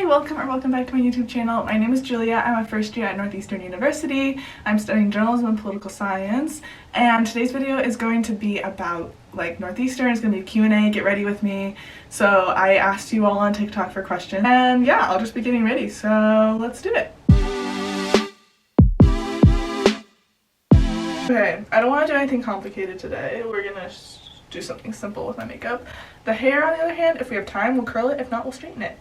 Hi, welcome back to my YouTube channel. My name is Julia. I'm a first year at Northeastern University. I'm studying journalism and political science, and today's video is going to be about Northeastern. It's going to be a Q&A, get ready with me. So I asked you all on TikTok for questions, and yeah, I'll just be getting ready, so let's do it. Okay, I don't want to do anything complicated today. We're gonna do something simple with my makeup. The hair, on the other hand, if we have time, we'll curl it. If not, we'll straighten it.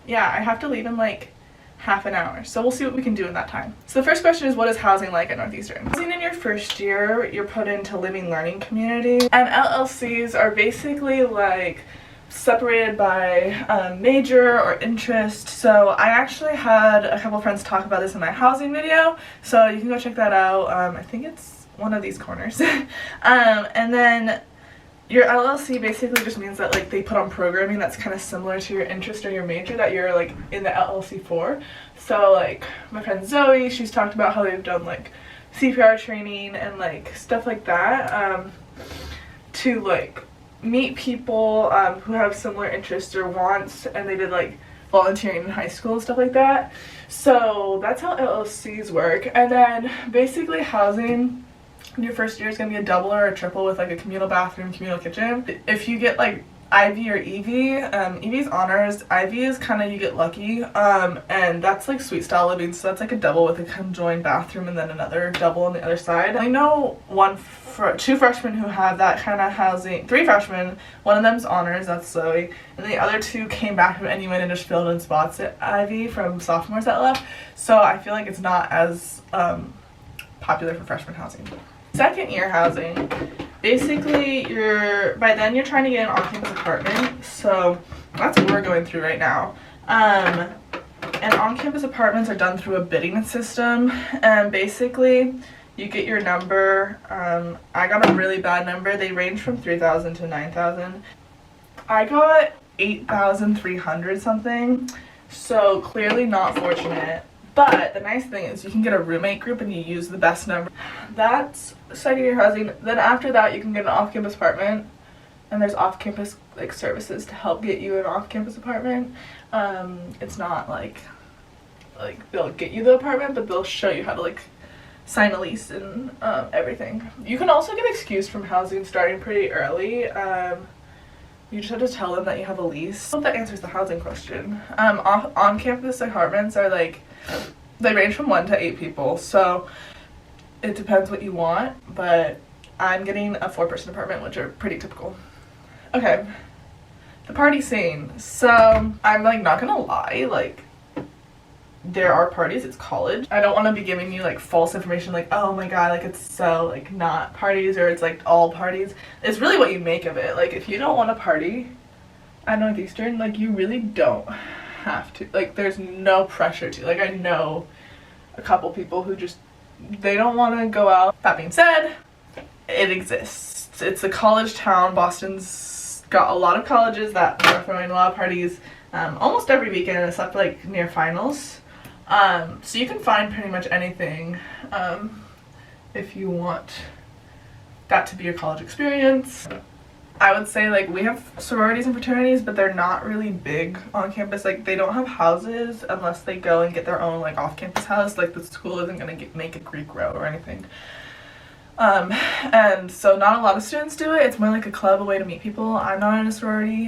Yeah, I have to leave in like half an hour, so we'll see what we can do in that time. So the first question is, what is housing like at Northeastern? Housing in your first year, you're put into living learning community, and LLCs are basically like separated by major or interest. So I actually had a couple friends talk about this in my housing video, so you can go check that out. I think it's one of these corners. And then your LLC basically just means that they put on programming that's kind of similar to your interest or your major that you're in the LLC for. So my friend Zoe, she's talked about how they've done CPR training and stuff like that to meet people who have similar interests or wants, and they did volunteering in high school and stuff like that. So that's how LLCs work. And then basically housing your first year is going to be a double or a triple with a communal bathroom, communal kitchen. If you get IV or EV, EV is honors, IV is kind of you get lucky, and that's suite style living, so that's a double with a conjoined bathroom and then another double on the other side. I know two freshmen who have that kind of housing, 3 freshmen, one of them's honors, that's Zoe, and the other 2 came back from NUN and just filled in spots at Ivy from sophomores that left, so I feel it's not as popular for freshman housing. Second year housing, basically by then you're trying to get an on-campus apartment, so that's what we're going through right now. And on-campus apartments are done through a bidding system, and basically you get your number. I got a really bad number. They range from 3,000 to 9,000. I got 8,300 something, so clearly not fortunate. But the nice thing is you can get a roommate group and you use the best number. That's second year housing. Then after that you can get an off-campus apartment, and there's off-campus services to help get you an off-campus apartment. It's not like they'll get you the apartment, but they'll show you how to sign a lease and everything. You can also get excused from housing starting pretty early. You just have to tell them that you have a lease. I hope that answers the housing question. On-campus apartments are they range from 1 to 8 people, so it depends what you want, but I'm getting a 4-person apartment, which are pretty typical. Okay, the party scene. So I'm not gonna lie, there are parties, it's college. I don't want to be giving you false information oh my god, it's so not parties, or it's all parties. It's really what you make of it. If you don't want to party at Northeastern, you really don't have to. There's no pressure to. I know a couple people who just, they don't want to go out. That being said, it exists. It's a college town. Boston's got a lot of colleges that are throwing a lot of parties almost every weekend, except near finals. So you can find pretty much anything if you want that to be your college experience. I would say we have sororities and fraternities, but they're not really big on campus. They don't have houses unless they go and get their own off-campus house. The school isn't gonna make a Greek row or anything. And so not a lot of students do it. It's more like a club, a way to meet people. I'm not in a sorority,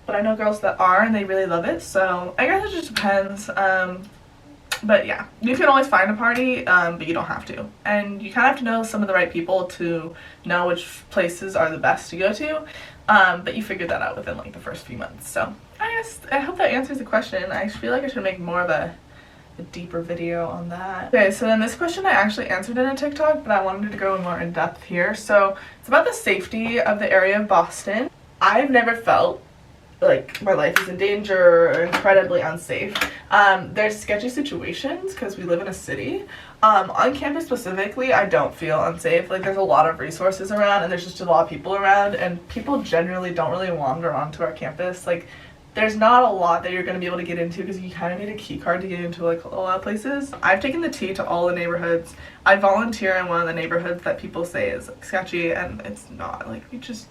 but I know girls that are, and they really love it. So I guess it just depends. But yeah, you can always find a party, but you don't have to. And you kind of have to know some of the right people to know which places are the best to go to. But you figure that out within the first few months. So I hope that answers the question. I feel I should make more of a deeper video on that. Okay, so then this question I actually answered in a TikTok, but I wanted to go more in depth here. So it's about the safety of the area of Boston. I've never felt my life is in danger or incredibly unsafe. There's sketchy situations because we live in a city. On campus specifically, I don't feel unsafe. There's a lot of resources around, and there's just a lot of people around, and people generally don't really wander onto our campus. There's not a lot that you're going to be able to get into because you kind of need a key card to get into a lot of places. I've taken the T to all the neighborhoods. I volunteer in one of the neighborhoods that people say is sketchy, and it's not. You just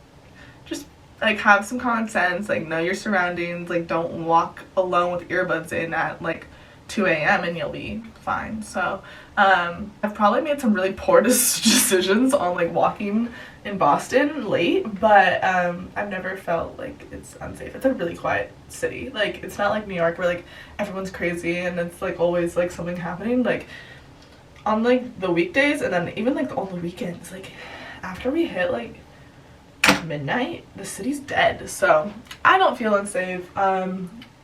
like have some common sense, like know your surroundings, like don't walk alone with earbuds in at like 2 a.m. and you'll be fine. So I've probably made some really poor decisions on like walking in Boston late, but I've never felt like it's unsafe. It's a really quiet city. Like it's not like New York where like everyone's crazy and it's like always like something happening. Like on like the weekdays and then even like on the weekends, like after we hit like midnight, the city's dead. So I don't feel unsafe.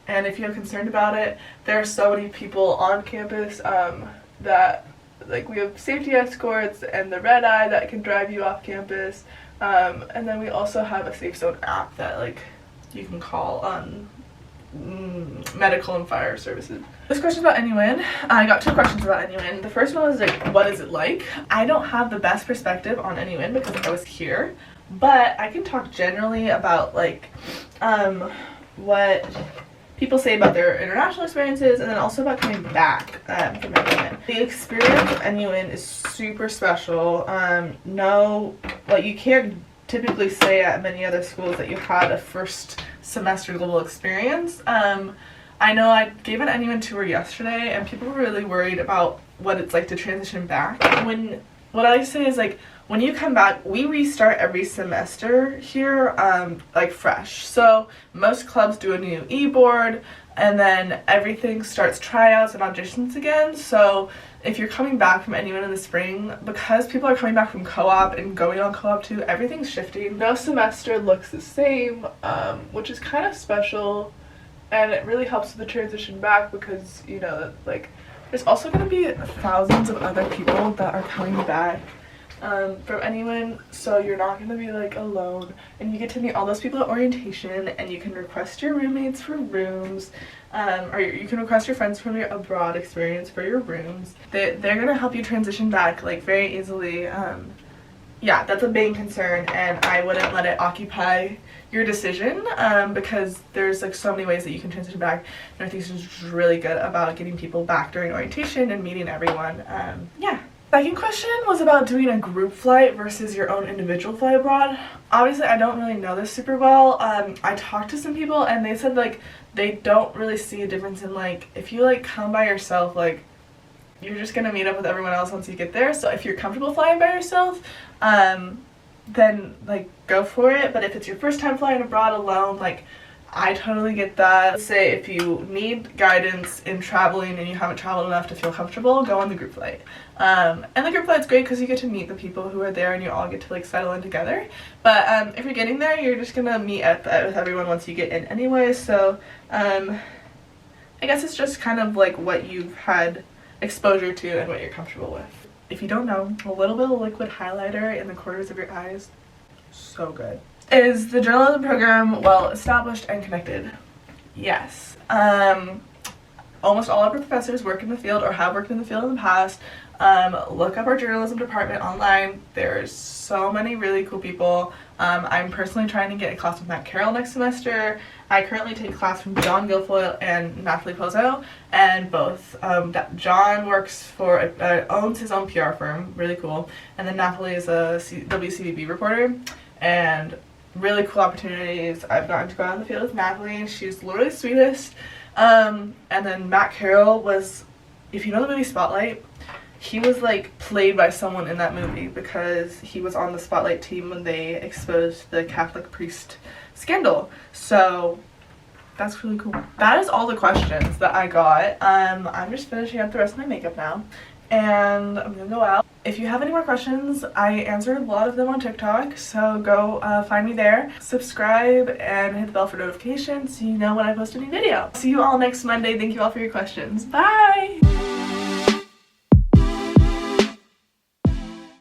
And if you're concerned about it, there are so many people on campus that like we have safety escorts and the red eye that can drive you off campus, and then we also have a safe zone app that like you can call on medical and fire services. This question about NUN, I got 2 questions about NUN. The first one was like, what is it like? I don't have the best perspective on NUN because I was here, but I can talk generally about like what people say about their international experiences and then also about coming back from NUN. The experience of NUN is super special. No, like you can't typically say at many other schools that you had a first semester global experience. I know I gave an NUN tour yesterday and people were really worried about what it's like to transition back. What I say is like, when you come back, we restart every semester here, like fresh. So most clubs do a new e-board and then everything starts tryouts and auditions again. So if you're coming back from NUN in the spring, because people are coming back from co-op and going on co-op too, everything's shifting. No semester looks the same, which is kind of special, and it really helps with the transition back because, you know, like there's also going to be thousands of other people that are coming back from NUN, so you're not going to be like alone, and you get to meet all those people at orientation, and you can request your roommates for rooms, or you can request your friends from your abroad experience for your rooms. They're going to help you transition back like very easily. Yeah, that's a main concern, and I wouldn't let it occupy your decision because there's like so many ways that you can transition back. Northeastern's really good about getting people back during orientation and meeting everyone. Yeah. Second question was about doing a group flight versus your own individual flight abroad. Obviously, I don't really know this super well. I talked to some people and they said like they don't really see a difference in like if you like come by yourself, like you're just gonna meet up with everyone else once you get there. So if you're comfortable flying by yourself, then like go for it. But if it's your first time flying abroad alone, like I totally get that. Say if you need guidance in traveling and you haven't traveled enough to feel comfortable, go on the group flight. And the group flight's great because you get to meet the people who are there and you all get to like settle in together. But if you're getting there, you're just gonna meet up with everyone once you get in anyway. So I guess it's just kind of like what you've had exposure to and what you're comfortable with. If you don't know, a little bit of liquid highlighter in the corners of your eyes, so good. Is the journalism program well established and connected? Yes. Almost all of our professors work in the field or have worked in the field in the past. Look up our journalism department online. There's so many really cool people. I'm personally trying to get a class with Matt Carroll next semester. I currently take a class from John Guilfoyle and Natalie Pozzo, and both. John works for, owns his own PR firm, really cool, and then Natalie is a WCVB reporter, and really cool opportunities. I've gotten to go out in the field with Natalie. She's literally the sweetest. And then Matt Carroll was, if you know the movie Spotlight, he was like played by someone in that movie because he was on the Spotlight team when they exposed the Catholic priest scandal. So that's really cool. That is all the questions that I got. I'm just finishing up the rest of my makeup now and I'm gonna go out. If you have any more questions, I answered a lot of them on TikTok, so go find me there. Subscribe and hit the bell for notifications so you know when I post a new video. See you all next Monday. Thank you all for your questions. Bye!